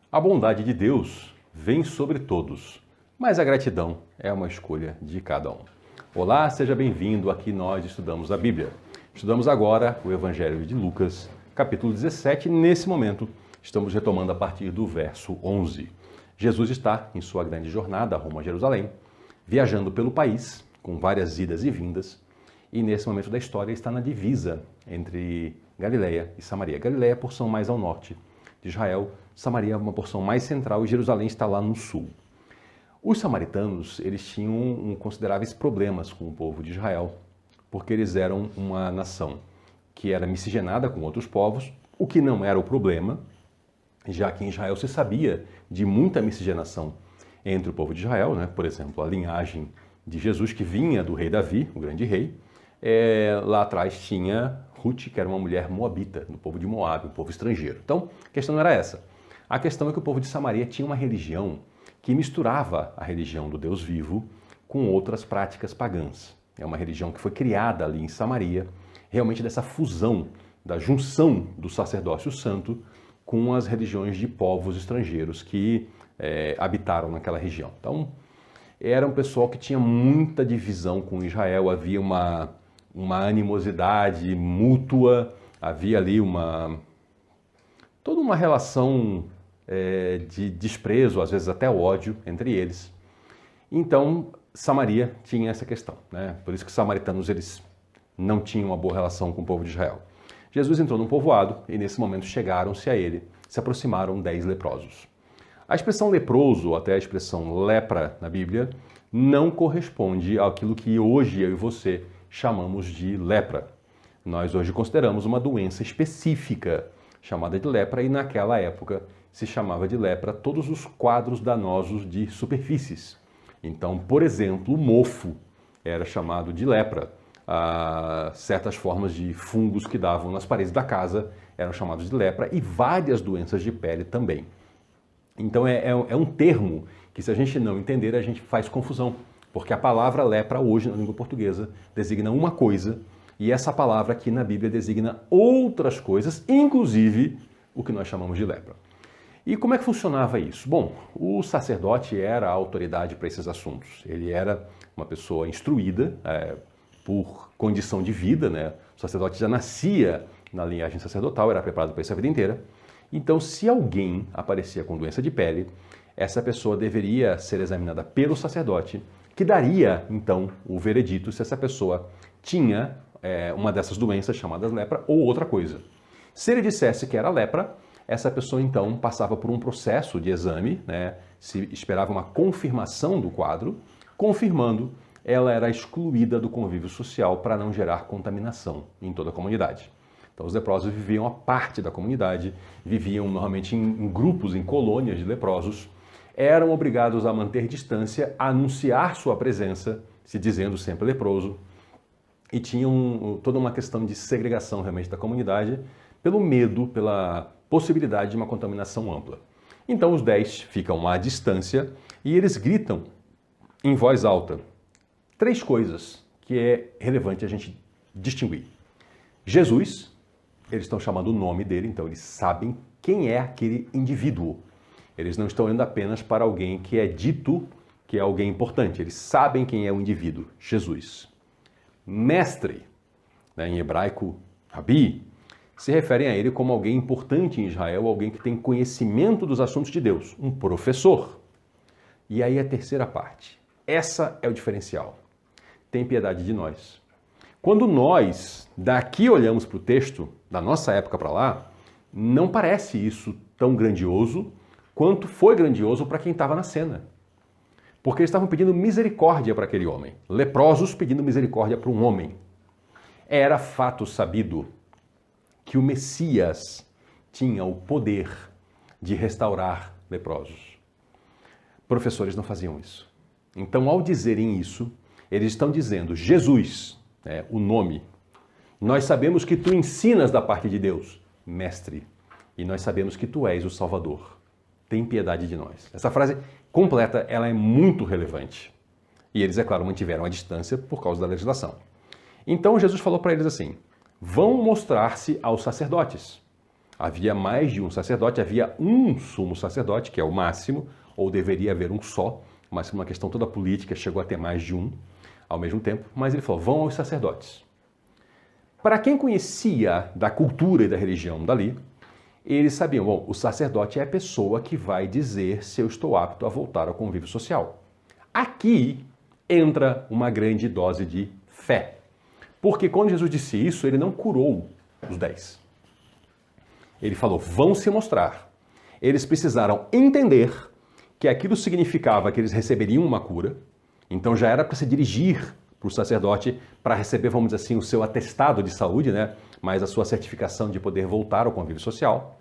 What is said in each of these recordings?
A bondade de Deus vem sobre todos, mas a gratidão é uma escolha de cada um. Olá, seja bem-vindo. Aqui nós estudamos a Bíblia. Estudamos agora o Evangelho de Lucas, capítulo 17. Nesse momento, estamos retomando a partir do verso 11. Jesus está em sua grande jornada rumo a Jerusalém, viajando pelo país, com várias idas e vindas, e nesse momento da história está na divisa entre Galileia e Samaria. Galileia é a porção mais ao norte de Israel, Samaria é uma porção mais central e Jerusalém está lá no sul. Os samaritanos, eles tinham consideráveis problemas com o povo de Israel, porque eles eram uma nação que era miscigenada com outros povos, o que não era o problema, já que em Israel se sabia de muita miscigenação entre o povo de Israel, né? Por exemplo, a linhagem de Jesus que vinha do rei Davi, o grande rei, lá atrás tinha Ruth, que era uma mulher moabita, do povo de Moabe, um povo estrangeiro. Então, a questão não era essa. A questão é que o povo de Samaria tinha uma religião que misturava a religião do Deus vivo com outras práticas pagãs. É uma religião que foi criada ali em Samaria, realmente dessa fusão, da junção do sacerdócio santo com as religiões de povos estrangeiros que habitaram naquela região. Então, era um pessoal que tinha muita divisão com Israel, havia uma animosidade mútua, havia ali toda uma relação de desprezo, às vezes até ódio entre eles. Então, Samaria tinha essa questão, né? Por isso que os samaritanos eles não tinham uma boa relação com o povo de Israel. Jesus entrou num povoado e nesse momento chegaram-se a ele, se aproximaram 10 leprosos. A expressão leproso, ou até a expressão lepra na Bíblia, não corresponde àquilo que hoje eu e você chamamos de lepra. Nós hoje consideramos uma doença específica chamada de lepra e naquela época se chamava de lepra todos os quadros danosos de superfícies. Então, por exemplo, o mofo era chamado de lepra. Certas formas de fungos que davam nas paredes da casa eram chamados de lepra e várias doenças de pele também. Então é um termo que se a gente não entender a gente faz confusão, porque a palavra lepra hoje na língua portuguesa designa uma coisa e essa palavra aqui na Bíblia designa outras coisas, inclusive o que nós chamamos de lepra. E como é que funcionava isso? Bom, o sacerdote era a autoridade para esses assuntos. Ele era uma pessoa instruída por condição de vida, né? O sacerdote já nascia na linhagem sacerdotal, era preparado para isso a vida inteira. Então, se alguém aparecia com doença de pele, essa pessoa deveria ser examinada pelo sacerdote, que daria, então, o veredito se essa pessoa tinha uma dessas doenças chamadas lepra ou outra coisa. Se ele dissesse que era lepra, essa pessoa, então, passava por um processo de exame, né? Se esperava uma confirmação do quadro, confirmando, ela era excluída do convívio social para não gerar contaminação em toda a comunidade. Então, os leprosos viviam à parte da comunidade, viviam normalmente em grupos, em colônias de leprosos, eram obrigados a manter distância, a anunciar sua presença, se dizendo sempre leproso, e tinham toda uma questão de segregação realmente da comunidade, pelo medo, pela possibilidade de uma contaminação ampla. Então, os 10 ficam à distância e eles gritam em voz alta 3 coisas que é relevante a gente distinguir. Jesus, eles estão chamando o nome dele, então eles sabem quem é aquele indivíduo. Eles não estão olhando apenas para alguém que é dito que é alguém importante. Eles sabem quem é o indivíduo, Jesus. Mestre, né, em hebraico, Rabi, se referem a ele como alguém importante em Israel, alguém que tem conhecimento dos assuntos de Deus, um professor. E aí a terceira parte. Essa é o diferencial. Tem piedade de nós. Quando nós daqui olhamos para o texto, da nossa época para lá, não parece isso tão grandioso quanto foi grandioso para quem estava na cena. Porque eles estavam pedindo misericórdia para aquele homem. Leprosos pedindo misericórdia para um homem. Era fato sabido que o Messias tinha o poder de restaurar leprosos. Professores não faziam isso. Então, ao dizerem isso, eles estão dizendo, Jesus, o nome, nós sabemos que tu ensinas da parte de Deus, mestre, e nós sabemos que tu és o Salvador. Tem piedade de nós. Essa frase completa, ela é muito relevante. E eles, é claro, mantiveram a distância por causa da legislação. Então, Jesus falou para eles assim, vão mostrar-se aos sacerdotes. Havia mais de um sacerdote, havia um sumo sacerdote, que é o máximo, ou deveria haver um só, mas uma questão toda política chegou a ter mais de um ao mesmo tempo. Mas ele falou, vão aos sacerdotes. Para quem conhecia da cultura e da religião dali, eles sabiam, bom, o sacerdote é a pessoa que vai dizer se eu estou apto a voltar ao convívio social. Aqui entra uma grande dose de fé. Porque quando Jesus disse isso, ele não curou os 10. Ele falou, vão se mostrar. Eles precisaram entender que aquilo significava que eles receberiam uma cura, então já era para se dirigir para o sacerdote para receber, vamos dizer assim, o seu atestado de saúde, né? Mas a sua certificação de poder voltar ao convívio social.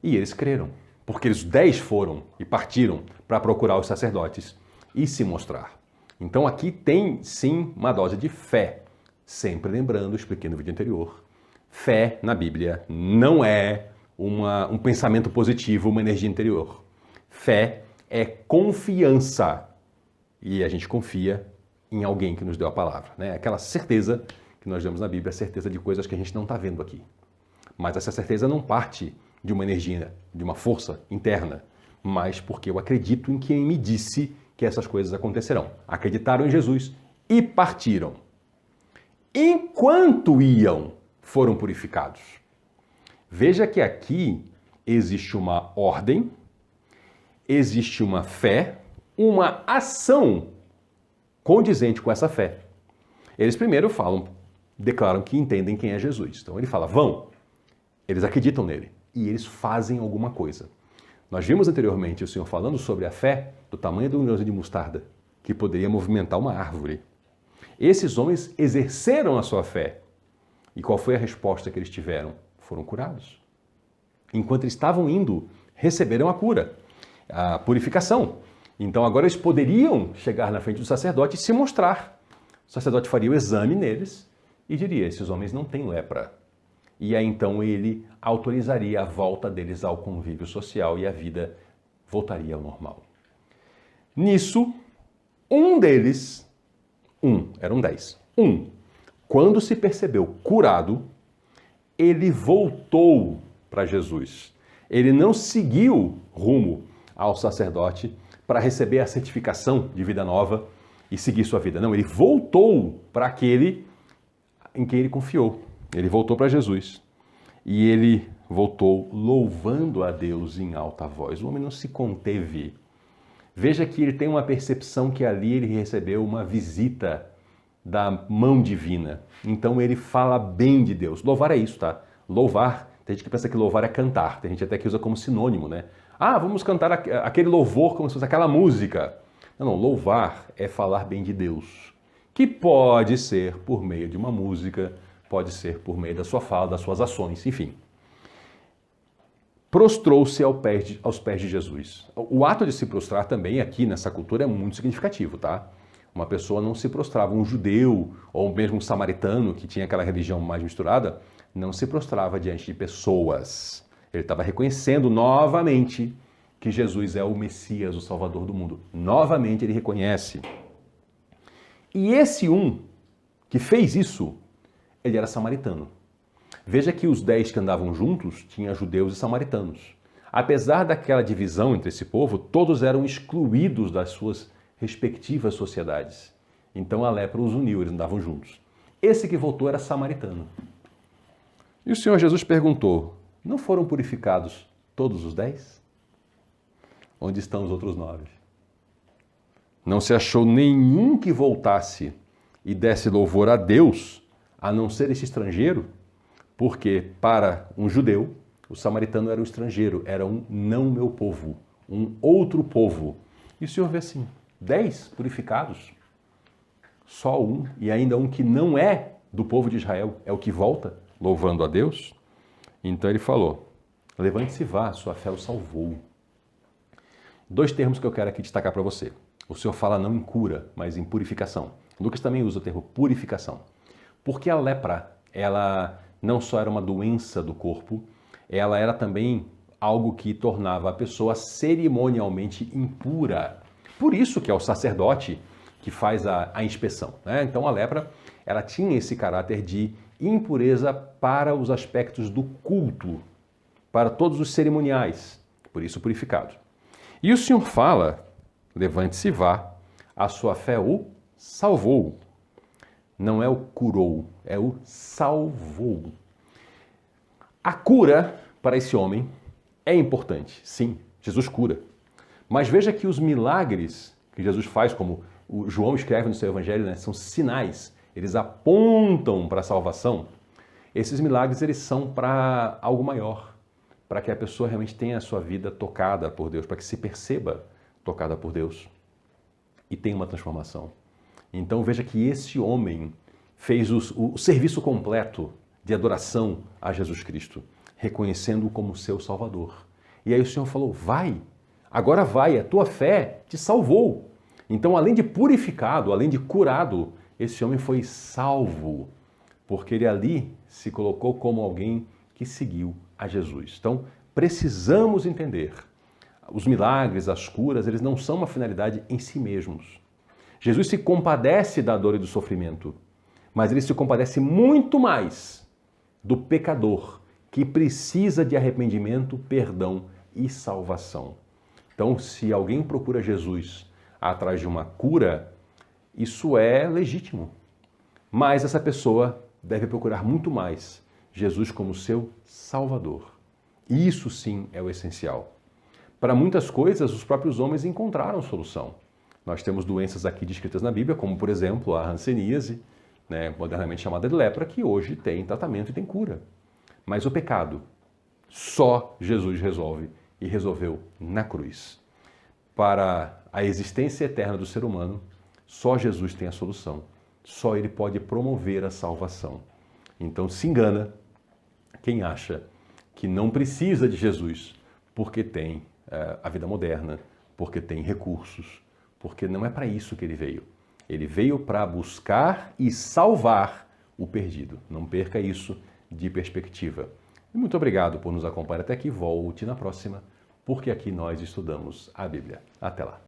E eles creram, porque os 10 foram e partiram para procurar os sacerdotes e se mostrar. Então aqui tem sim uma dose de fé, sempre lembrando, expliquei no vídeo anterior, fé na Bíblia não é um pensamento positivo, uma energia interior. Fé é confiança. E a gente confia em alguém que nos deu a palavra, né? Aquela certeza que nós vemos na Bíblia, a certeza de coisas que a gente não está vendo aqui. Mas essa certeza não parte de uma energia, de uma força interna, mas porque eu acredito em quem me disse que essas coisas acontecerão. Acreditaram em Jesus e partiram. Enquanto iam, foram purificados. Veja que aqui existe uma ordem, existe uma fé, uma ação condizente com essa fé. Eles primeiro declaram que entendem quem é Jesus. Então ele fala, vão. Eles acreditam nele e eles fazem alguma coisa. Nós vimos anteriormente o Senhor falando sobre a fé do tamanho de um grão de mostarda, que poderia movimentar uma árvore. Esses homens exerceram a sua fé. E qual foi a resposta que eles tiveram? Foram curados. Enquanto eles estavam indo, receberam a cura, a purificação. Então agora eles poderiam chegar na frente do sacerdote e se mostrar. O sacerdote faria o exame neles e diria, esses homens não têm lepra. E aí então ele autorizaria a volta deles ao convívio social e a vida voltaria ao normal. Nisso, um deles, eram 10, quando se percebeu curado, ele voltou para Jesus. Ele não seguiu rumo ao sacerdote para receber a certificação de vida nova e seguir sua vida. Não, ele voltou para aquele em quem ele confiou. Ele voltou para Jesus. E ele voltou louvando a Deus em alta voz. O homem não se conteve. Veja que ele tem uma percepção que ali ele recebeu uma visita da mão divina. Então ele fala bem de Deus. Louvar é isso, tá? Louvar, tem gente que pensa que louvar é cantar. Tem gente até que usa como sinônimo, né? Ah, vamos cantar aquele louvor como se fosse aquela música. Não, louvar é falar bem de Deus. Que pode ser por meio de uma música, pode ser por meio da sua fala, das suas ações, enfim. Prostrou-se aos pés de Jesus. O ato de se prostrar também aqui nessa cultura é muito significativo, tá? Uma pessoa não se prostrava, um judeu ou mesmo um samaritano que tinha aquela religião mais misturada, não se prostrava diante de pessoas. Ele estava reconhecendo novamente que Jesus é o Messias, o Salvador do mundo. Novamente ele reconhece. E esse que fez isso, ele era samaritano. Veja que os 10 que andavam juntos tinham judeus e samaritanos. Apesar daquela divisão entre esse povo, todos eram excluídos das suas respectivas sociedades. Então a lepra os uniu, eles andavam juntos. Esse que voltou era samaritano. E o Senhor Jesus perguntou, não foram purificados todos os 10? Onde estão os outros 9? Não se achou nenhum que voltasse e desse louvor a Deus, a não ser esse estrangeiro? Porque para um judeu, o samaritano era um estrangeiro, era um não meu povo, um outro povo. E o Senhor vê assim, 10 purificados, só um, e ainda um que não é do povo de Israel, é o que volta, louvando a Deus. Então ele falou, levante-se e vá, sua fé o salvou. 2 termos que eu quero aqui destacar para você. O Senhor fala não em cura, mas em purificação. Lucas também usa o termo purificação. Porque a lepra, ela não só era uma doença do corpo, ela era também algo que tornava a pessoa cerimonialmente impura. Por isso que é o sacerdote que faz a inspeção, né? Então a lepra, ela tinha esse caráter de impureza para os aspectos do culto. para todos os cerimoniais, por isso purificado. E o Senhor fala, levante-se e vá, a sua fé o salvou. Não é o curou, é o salvou. A cura para esse homem é importante, sim, Jesus cura. Mas veja que os milagres que Jesus faz, como o João escreve no seu evangelho, né, são sinais, eles apontam para a salvação. Esses milagres eles são para algo maior, para que a pessoa realmente tenha a sua vida tocada por Deus, para que se perceba tocada por Deus e tenha uma transformação. Então veja que esse homem fez o serviço completo de adoração a Jesus Cristo, reconhecendo-o como seu Salvador. E aí o Senhor falou, vai, agora vai, a tua fé te salvou. Então, além de purificado, além de curado, esse homem foi salvo, porque ele ali se colocou como alguém que seguiu a Jesus. Então, precisamos entender, os milagres, as curas, eles não são uma finalidade em si mesmos. Jesus se compadece da dor e do sofrimento, mas ele se compadece muito mais do pecador que precisa de arrependimento, perdão e salvação. Então, se alguém procura Jesus atrás de uma cura, isso é legítimo. Mas essa pessoa deve procurar muito mais Jesus como seu Salvador. Isso sim é o essencial. Para muitas coisas, os próprios homens encontraram solução. Nós temos doenças aqui descritas na Bíblia, como por exemplo a hanseníase, modernamente chamada de lepra, que hoje tem tratamento e tem cura. Mas o pecado, só Jesus resolve e resolveu na cruz. Para a existência eterna do ser humano, só Jesus tem a solução. Só Ele pode promover a salvação. Então se engana quem acha que não precisa de Jesus porque tem a vida moderna, porque tem recursos, porque não é para isso que Ele veio. Ele veio para buscar e salvar o perdido. Não perca isso de perspectiva. E muito obrigado por nos acompanhar até aqui. Volte na próxima, porque aqui nós estudamos a Bíblia. Até lá.